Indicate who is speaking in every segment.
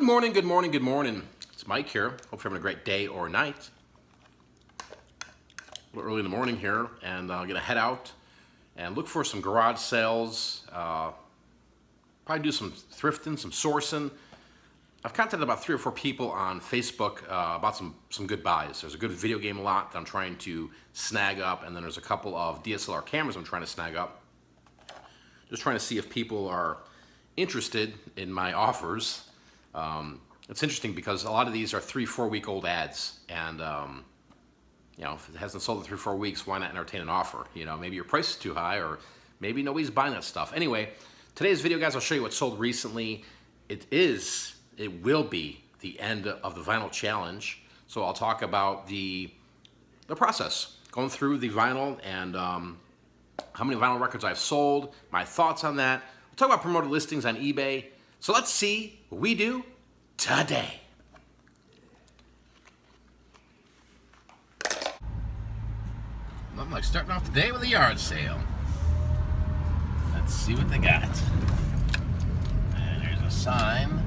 Speaker 1: morning, good morning, good morning. It's Mike here. Hope you're having a great day or night. A little early in the morning here, and I'm gonna head out and look for some garage sales. Probably do some thrifting, some sourcing. I've contacted about 3 or 4 people on Facebook about some good buys. There's a good video game lot that I'm trying to snag up, and then there's a couple of DSLR cameras I'm trying to snag up. Just trying to see if people are interested in my offers. It's interesting because a lot of these are 3-4 week old ads, and you know, if it hasn't sold in 3 or 4 weeks, why not entertain an offer? You know, maybe your price is too high, or maybe nobody's buying that stuff. Anyway, today's video, guys, I'll show you what sold recently. It will be the end of the vinyl challenge. So I'll talk about the process, going through the vinyl and how many vinyl records I've sold, my thoughts on that. We'll talk about promoted listings on eBay. So let's see what we do today. Nothing like starting off the day with a yard sale. Let's see what they got. And there's a sign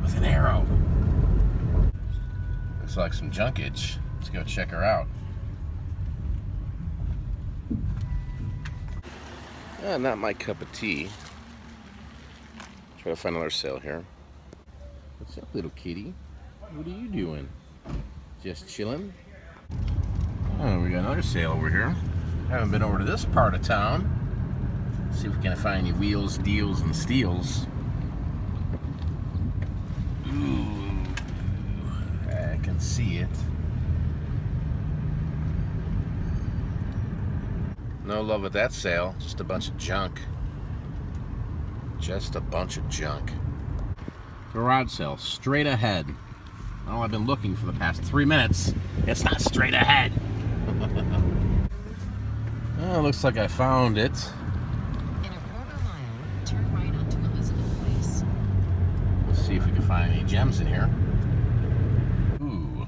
Speaker 1: with an arrow. Looks like some junkage. Let's go check her out. Not my cup of tea. Try to find another sale here. What's up, little kitty? What are you doing? Just chilling? Oh, we got another sale over here. Haven't been over to this part of town. See if we can find any wheels, deals, and steals. Ooh, I can see it. No love at that sale. Just a bunch of junk. Just a bunch of junk. Garage sale, straight ahead. Oh, I've been looking for the past 3 minutes. It's not straight ahead. Well, looks like I found it.
Speaker 2: In a quarter mile, turn right onto Elizabeth Place.
Speaker 1: Let's see if we can find any gems in here. Ooh,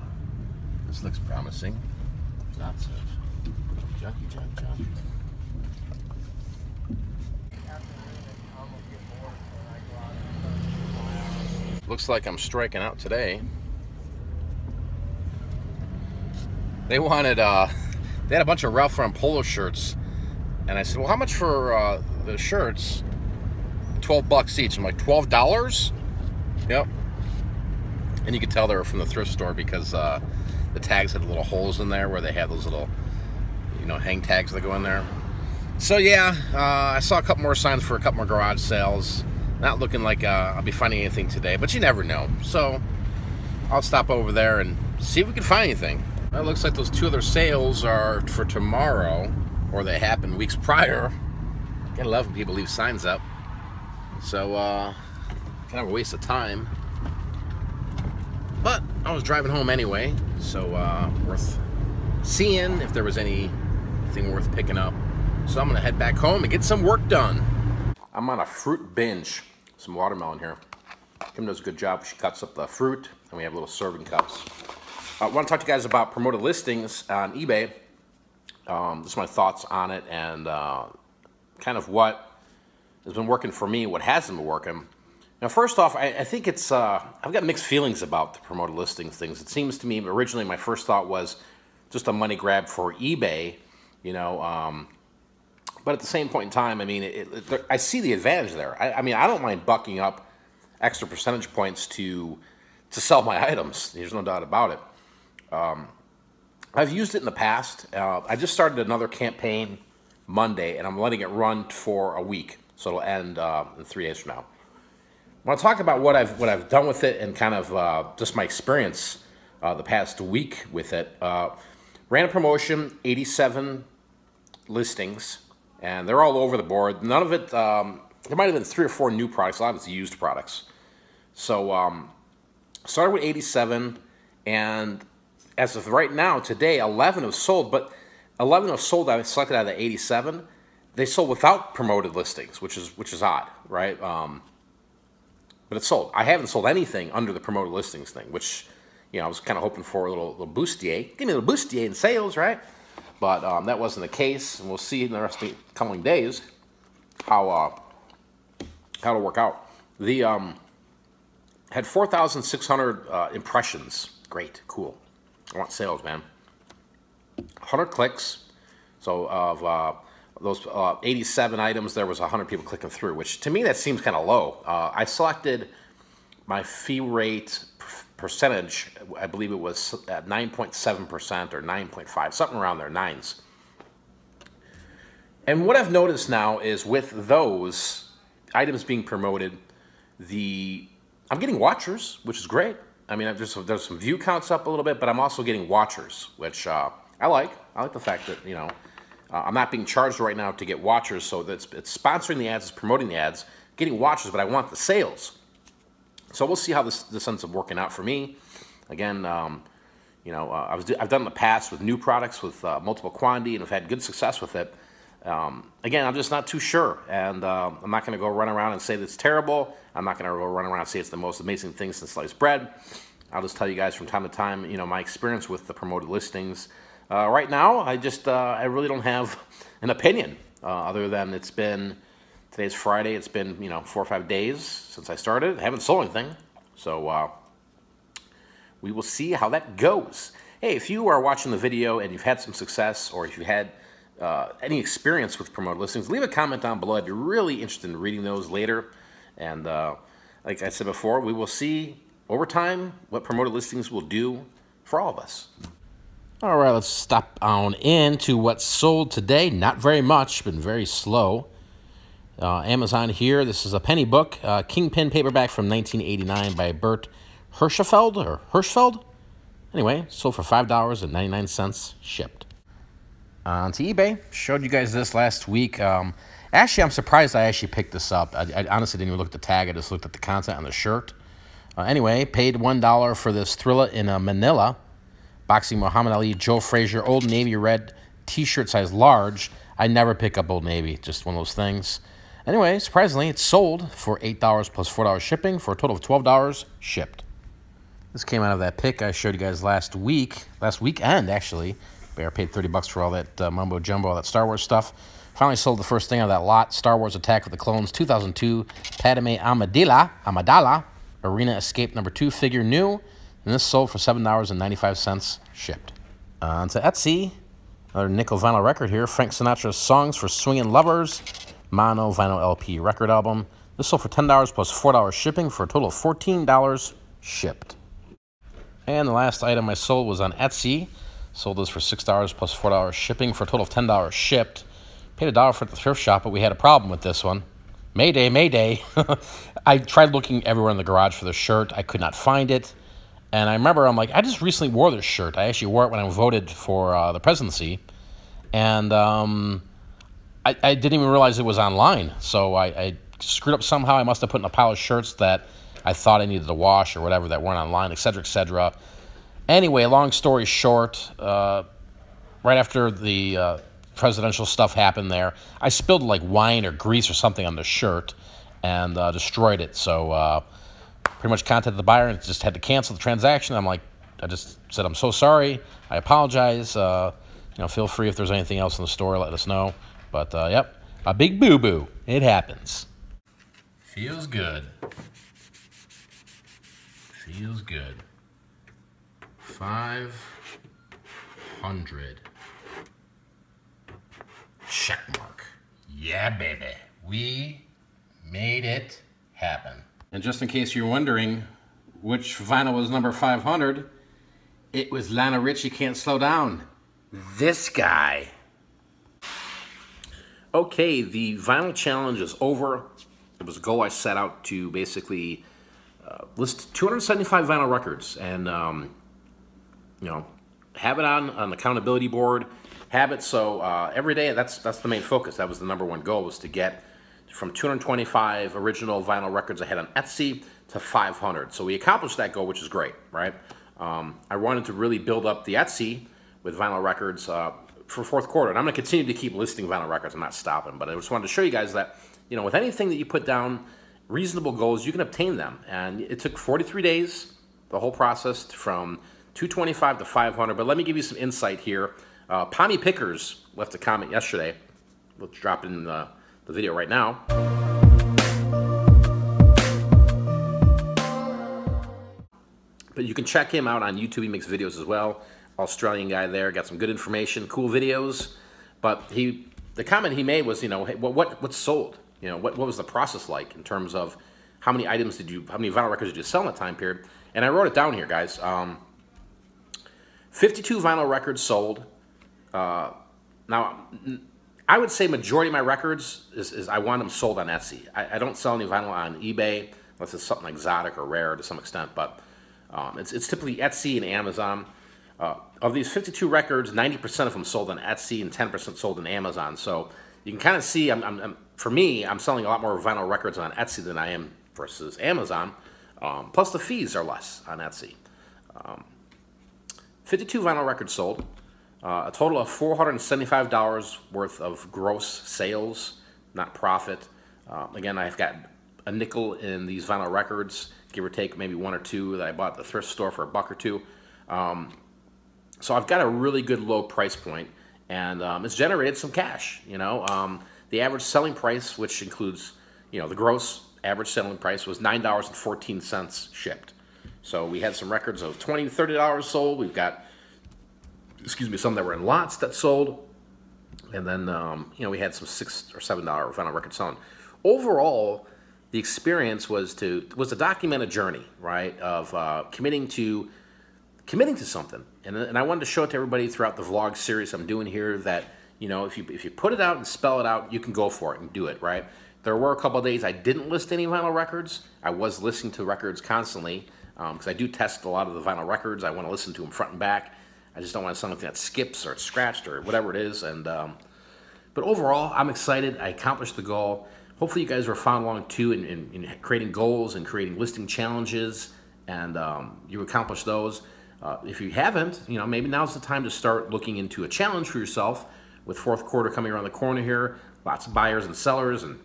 Speaker 1: this looks promising. Lots of junky junk. Looks like I'm striking out today. They wanted, they had a bunch of Ralph Lauren polo shirts, and I said, well, how much for the shirts? $12 each. I'm like, $12? Yep. And you could tell they were from the thrift store because the tags had little holes in there where they had those little, you know, hang tags that go in there. So yeah, I saw a couple more signs for a couple more garage sales. Not looking like I'll be finding anything today, but you never know. So I'll stop over there and see if we can find anything. Well, it looks like those 2 other sales are for tomorrow, or they happened weeks prior. Gotta love when people leave signs up. So, kind of a waste of time. But I was driving home anyway, so worth seeing if there was anything worth picking up. So I'm gonna head back home and get some work done. I'm on a fruit binge. Some watermelon here. Kim does a good job. She cuts up the fruit, and we have little serving cups. I want to talk to you guys about promoted listings on eBay. Just my thoughts on it, and kind of what has been working for me, what hasn't been working. Now, first off, I think it's, I've got mixed feelings about the promoted listings things. It seems to me, originally my first thought was just a money grab for eBay, you know, but at the same point in time, I mean, I see the advantage there. I mean, I don't mind bucking up extra percentage points to sell my items. There's no doubt about it. I've used it in the past. I just started another campaign Monday, and I'm letting it run for a week, so it'll end in 3 days from now. I want to talk about what I've done with it and kind of just my experience the past week with it. Ran a promotion, 87 listings. And they're all over the board. None of it, there might have been 3 or 4 new products. A lot of it's used products. So, started with 87, and as of right now, today, 11 have sold, but 11 have sold I selected out of the 87. They sold without promoted listings, which is odd, right? But it's sold. I haven't sold anything under the promoted listings thing, which, you know, I was kind of hoping for a little bustier. Give me a little bustier in sales, right? But that wasn't the case, and we'll see in the rest of the coming days how it'll work out. The had 4,600 impressions. Great, cool. I want sales, man. 100 clicks. So of those 87 items, there was 100 people clicking through, which to me that seems kind of low. I selected my fee rate percentage. I believe it was at 9.7% or 9.5, something around there, nines. And what I've noticed now is with those items being promoted, I'm getting watchers, which is great. I mean, there's some view counts up a little bit, but I'm also getting watchers, which I like. I like the fact that, you know, I'm not being charged right now to get watchers, so it's sponsoring the ads, it's promoting the ads, getting watchers, but I want the sales. So we'll see how this ends up working out for me. Again, you know, I've done in the past with new products with multiple quantity, and I've had good success with it. Again, I'm just not too sure, and I'm not going to go run around and say that it's terrible. I'm not going to go run around and say it's the most amazing thing since sliced bread. I'll just tell you guys from time to time, you know, my experience with the promoted listings. Right now, I really don't have an opinion other than today's Friday. It's been, you know, 4 or 5 days since I started. I haven't sold anything, so we will see how that goes. Hey, if you are watching the video and you've had some success, or if you had any experience with promoted listings, leave a comment down below. I'd be really interested in reading those later. And like I said before, we will see over time what promoted listings will do for all of us. All right, let's stop on into what's sold today. Not very much, been very slow. Amazon here. This is a penny book, Kingpin paperback from 1989 by Bert Hirschfeld. Anyway, sold for $5.99, shipped. On to eBay. Showed you guys this last week. Actually, I'm surprised I actually picked this up. I honestly didn't even look at the tag. I just looked at the content on the shirt. Anyway, paid $1 for this Thriller in Manila. Boxing Muhammad Ali, Joe Frazier, Old Navy red t-shirt size large. I never pick up Old Navy. Just one of those things. Anyway, surprisingly, it's sold for $8 plus $4 shipping for a total of $12 shipped. This came out of that pick I showed you guys last weekend, actually. Bear paid $30 for all that mumbo jumbo, all that Star Wars stuff. Finally sold the first thing out of that lot. Star Wars Attack of the Clones 2002 Padme Amidala Arena Escape number 2 figure new. And this sold for $7.95 shipped. On to Etsy. Another nickel vinyl record here. Frank Sinatra's Songs for Swingin' Lovers mono vinyl LP record album. This sold for $10 plus $4 shipping for a total of $14 shipped. And the last item I sold was on Etsy. Sold this for $6 plus $4 shipping for a total of $10 shipped. Paid $1 for it at the thrift shop, but we had a problem with this one. Mayday, mayday. I tried looking everywhere in the garage for the shirt. I could not find it. And I remember, I'm like, I just recently wore this shirt. I actually wore it when I voted for the presidency. And I didn't even realize it was online. So I screwed up somehow. I must have put in a pile of shirts that I thought I needed to wash or whatever that weren't online, etc., etc. Anyway, long story short, right after the presidential stuff happened there, I spilled like wine or grease or something on the shirt and destroyed it. So pretty much contacted the buyer and just had to cancel the transaction. I just said, I'm so sorry. I apologize. You know, feel free if there's anything else in the store, let us know. But yep, a big boo-boo. It happens. Feels good. Feels good. 500. Check mark. Yeah, baby. We made it happen. And just in case you're wondering which vinyl was number 500, it was Lionel Richie Can't Slow Down. This guy. Okay, the vinyl challenge is over. It was a goal I set out to basically list 275 vinyl records and, you know, have it on an accountability board, have it so every day, that's the main focus. That was the #1 goal, was to get from 225 original vinyl records I had on Etsy to 500. So we accomplished that goal, which is great, right? I wanted to really build up the Etsy with vinyl records for fourth quarter. And I'm going to continue to keep listing vinyl records. I'm not stopping. But I just wanted to show you guys that, you know, with anything that you put down, reasonable goals, you can obtain them. And it took 43 days, the whole process, from 225 to 500. But let me give you some insight here. Pommy Pickers left a comment yesterday. We'll drop it in the video right now. But you can check him out on YouTube. He makes videos as well. Australian guy there, got some good information, cool videos. But the comment he made was, you know, hey, what's sold? You know, what was the process like in terms of how many items how many vinyl records did you sell in that time period? And I wrote it down here, guys. 52 vinyl records sold. Now, I would say majority of my records is I want them sold on Etsy. I don't sell any vinyl on eBay unless it's something exotic or rare to some extent. But it's typically Etsy and Amazon. Of these 52 records, 90% of them sold on Etsy and 10% sold on Amazon. So you can kind of see, for me, I'm selling a lot more vinyl records on Etsy than I am versus Amazon. Plus the fees are less on Etsy. 52 vinyl records sold. A total of $475 worth of gross sales, not profit. Again, I've got a nickel in these vinyl records, give or take maybe one or two that I bought at the thrift store for $1 or $2. So I've got a really good low price point, and it's generated some cash. You know, the average selling price, which includes, you know, the gross average selling price, was $9.14 shipped. So we had some records of $20 to $30 sold. We've got, excuse me, some that were in lots that sold, and then you know, we had some $6 or $7 vinyl records selling. Overall, the experience was to document a journey, right, of committing to something, and I wanted to show it to everybody throughout the vlog series I'm doing here that, you know, if you put it out and spell it out, you can go for it and do it, right? There were a couple of days I didn't list any vinyl records. I was listening to records constantly because I do test a lot of the vinyl records. I want to listen to them front and back. I just don't want something that skips or it's scratched or whatever it is. And but overall, I'm excited. I accomplished the goal. Hopefully, you guys were following along too in creating goals and creating listing challenges, and you accomplished those. If you haven't, you know, maybe now's the time to start looking into a challenge for yourself. With fourth quarter coming around the corner here, lots of buyers and sellers, and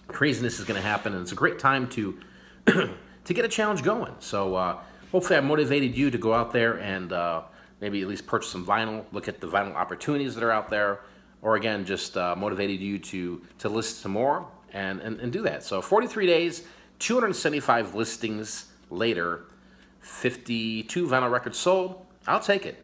Speaker 1: craziness is going to happen, and it's a great time to to get a challenge going. So hopefully, I motivated you to go out there and maybe at least purchase some vinyl, look at the vinyl opportunities that are out there, or again, just motivated you to list some more and do that. So 43 days, 275 listings later, 52 vinyl records sold. I'll take it.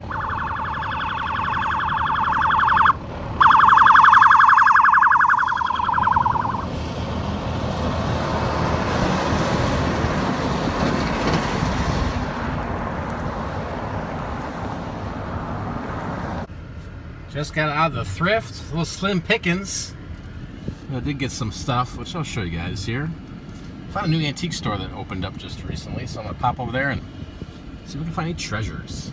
Speaker 1: Just got out of the thrift, a little slim pickings. I did get some stuff, which I'll show you guys here. Found a new antique store that opened up just recently, so I'm gonna pop over there and see if we can find any treasures.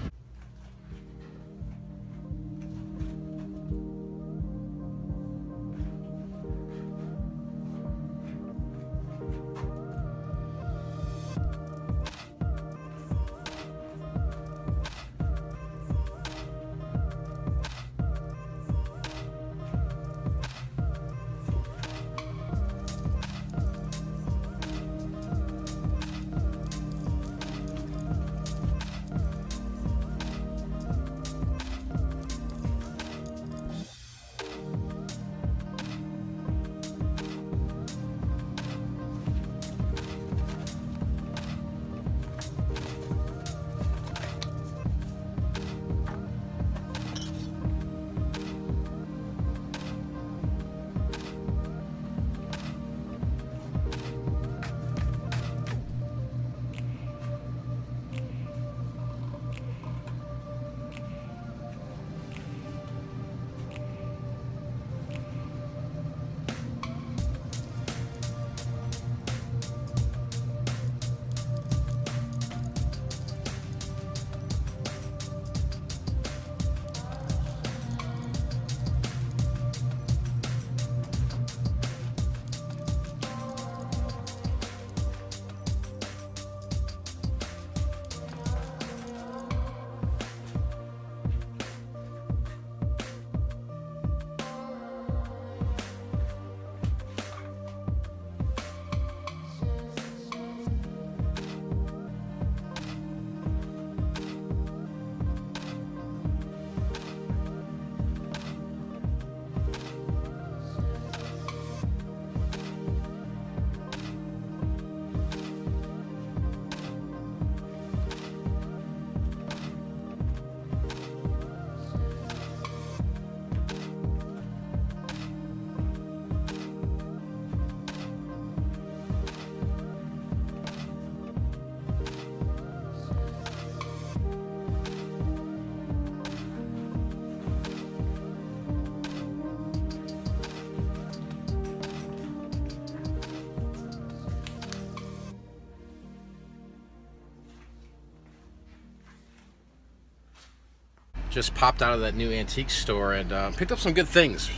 Speaker 1: Just popped out of that new antique store and picked up some good things.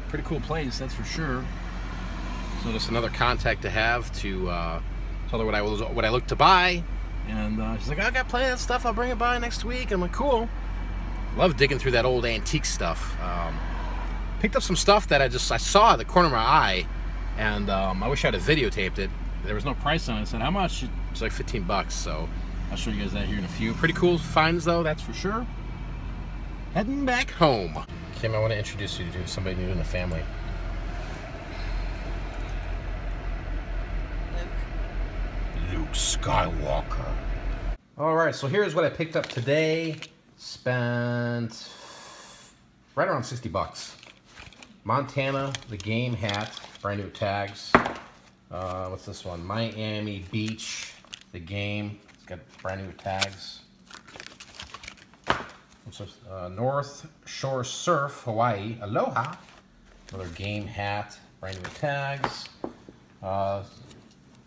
Speaker 1: Pretty cool place, that's for sure. So just another contact to have to tell her what I look to buy. And she's like, I got plenty of that stuff, I'll bring it by next week. I'm like, cool. Love digging through that old antique stuff. Picked up some stuff that I saw at the corner of my eye, and I wish I had videotaped it. There was no price on it. I said, how much? It's like 15 bucks, so I'll show you guys that here in a few. Pretty cool finds though, that's for sure. Heading back home. Kim, I want to introduce you to somebody new in the family. Luke Skywalker. Alright, so here's what I picked up today. Spent right around 60 bucks. Montana, the game hat, brand new tags. What's this one? Miami Beach, the game. It's got brand new tags. North Shore Surf, Hawaii, Aloha. Another game hat, brand new tags.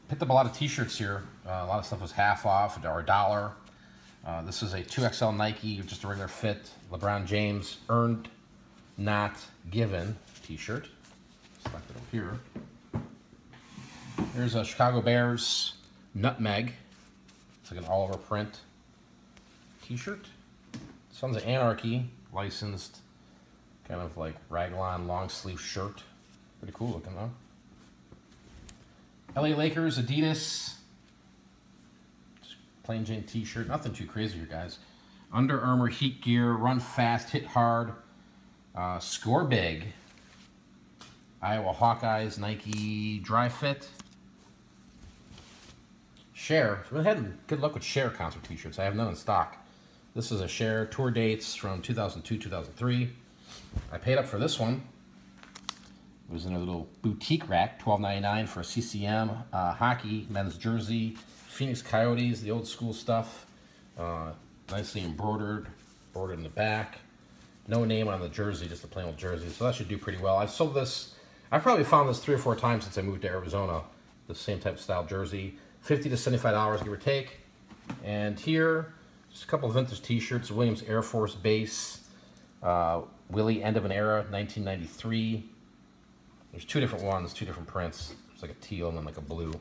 Speaker 1: Picked up a lot of t-shirts here. A lot of stuff was half off or $1. This is a 2XL Nike, just a regular fit. LeBron James earned, not given t-shirt. Stuck it up here. Here's a Chicago Bears Nutmeg. It's like an all-over print t-shirt. Sons of Anarchy, licensed, kind of like raglan long sleeve shirt. Pretty cool looking though. LA Lakers, Adidas. Just plain Jane t-shirt, nothing too crazy here, guys. Under Armour Heat Gear, Run Fast, Hit Hard, Score Big. Iowa Hawkeyes, Nike Dry Fit. Cher, we've had good luck with Cher concert t-shirts. I have none in stock. This is a Cher tour dates from 2002, 2003. I paid up for this one. It was in a little boutique rack, $12.99 for a CCM hockey men's jersey. Phoenix Coyotes, the old school stuff. Nicely embroidered, in the back. No name on the jersey, just a plain old jersey. So that should do pretty well. I've sold this, I've probably found this 3 or 4 times since I moved to Arizona. The same type of style jersey. $50 to $75, give or take. And here, just a couple of vintage t-shirts. Williams Air Force Base. Willie End of an Era, 1993. There's 2 different ones, 2 different prints. It's like a teal and then like a blue.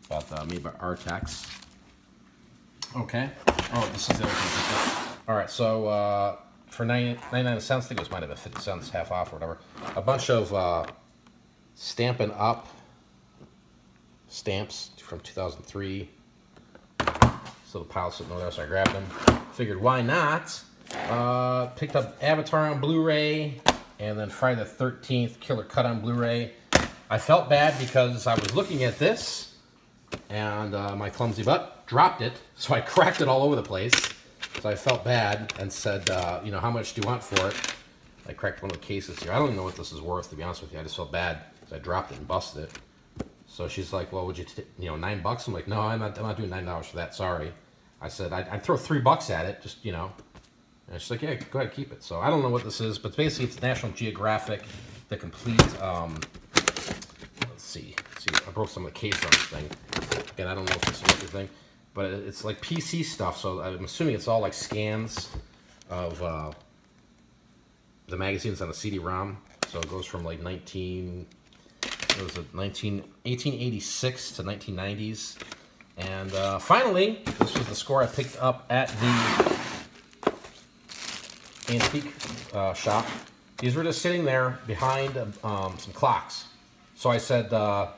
Speaker 1: But made by Artex. Okay. Oh, this is the other thing. Alright, so for 99 cents, I think it might have been 50 cents, half off or whatever. A bunch of Stampin' Up stamps from 2003. So the pile sitting over there, so I grabbed them. Figured why not? Picked up Avatar on Blu-ray, and then Friday the 13th Killer Cut on Blu-ray. I felt bad because I was looking at this, and my clumsy butt dropped it, so I cracked it all over the place. So I felt bad and said, you know, how much do you want for it? I cracked one of the cases here. I don't even know what this is worth, to be honest with you. I just felt bad because I dropped it and busted it. So she's like, well, would you, you know, $9? I'm like, no, I'm not doing $9 for that, sorry. I said, I'd throw $3 at it, just, you know. And she's like, yeah, go ahead, keep it. So I don't know what this is, but basically it's National Geographic, the complete, let's see, I broke some of the case on this thing. Again, I don't know if this is everything, but it's like PC stuff, so I'm assuming it's all like scans of the magazines on a CD-ROM. So it goes from like 1886 to 1990s. And finally, this was the score I picked up at the antique shop. These were just sitting there behind some clocks. So I said, I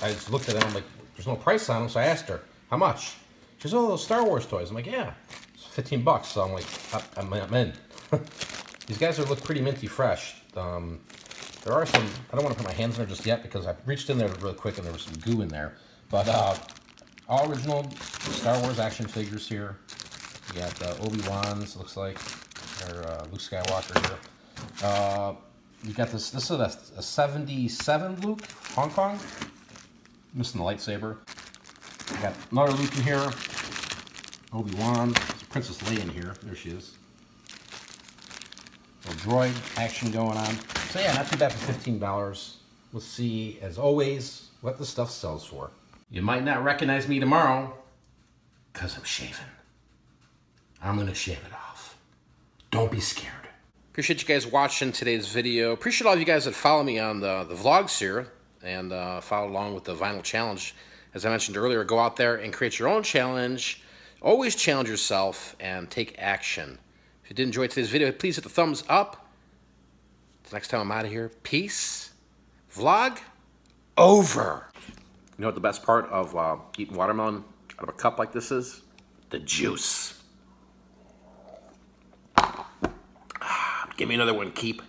Speaker 1: just looked at them, I'm like, there's no price on them, so I asked her, how much? She says, oh, those Star Wars toys. I'm like, yeah, it's 15 bucks, so I'm like, I'm in. These guys look pretty minty fresh. There are some, I don't want to put my hands in there just yet because I reached in there really quick and there was some goo in there. But all original Star Wars action figures here. You got Obi-Wan's, looks like, or Luke Skywalker here. You got this is a 77 Luke, Hong Kong. Missing the lightsaber. You got another Luke in here. Obi-Wan, Princess Leia in here. There she is. Little droid action going on. So yeah, not too bad for $15. We'll see, as always, what the stuff sells for. You might not recognize me tomorrow, because I'm shaving. I'm gonna shave it off. Don't be scared. Appreciate you guys watching today's video. Appreciate all of you guys that follow me on the vlogs here and follow along with the vinyl challenge. As I mentioned earlier, go out there and create your own challenge. Always challenge yourself and take action. If you did enjoy today's video, please hit the thumbs up. Till next time I'm out of here, peace. Vlog over. You know what the best part of eating watermelon out of a cup like this is? The juice. Give me another one, Keep.